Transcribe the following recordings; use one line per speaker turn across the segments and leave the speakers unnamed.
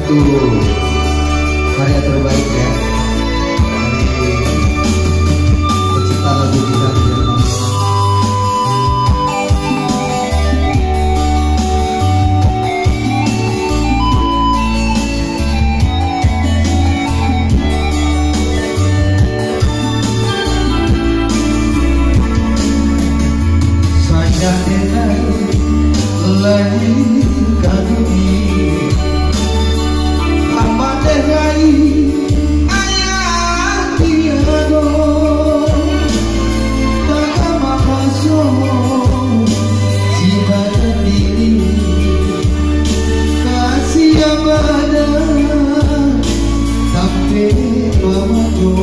satu karya terbaik ya dari pencipta lagu kita di Jerman. Saja lagi kami apa dengai ayat tiado tak makaso jiwa diri kasih abada sampai pamado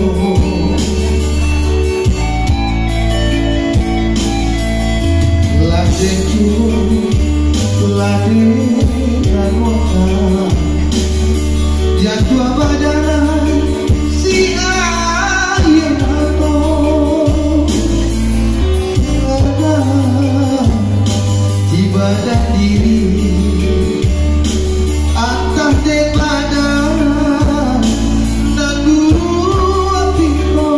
jatuh badan si ayah atau tiba dan diri atas badan dan dulu tiko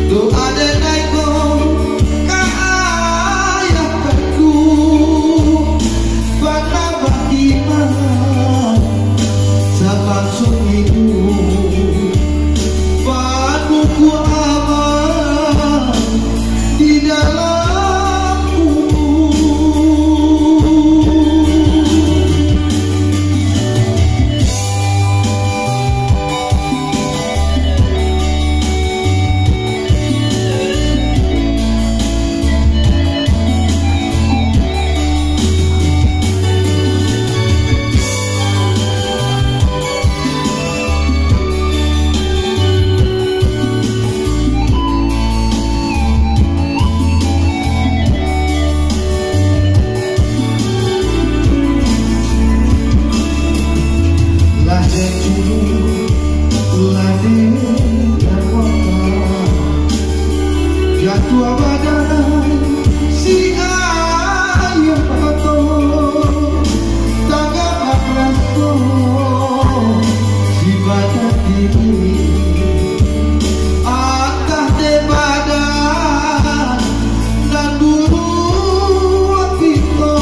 doa dan naiko ka ayah kandu pada bagaimana sama suamiku paduku aman di dalamku jatuh badan si ayah atau tanggap raso si badan diri atas de badan dan dulu kita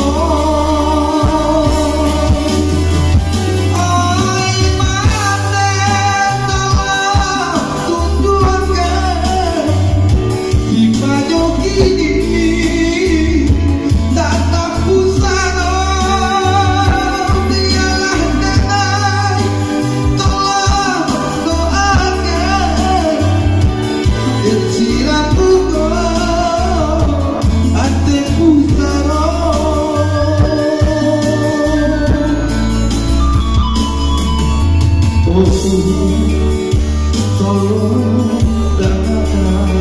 tolong datang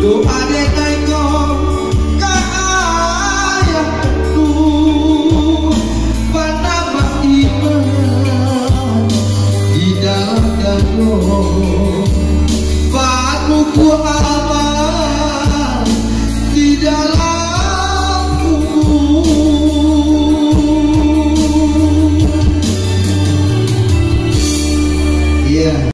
doa dekaiko ka ayah tu panambah iman di dalam dado paduku aman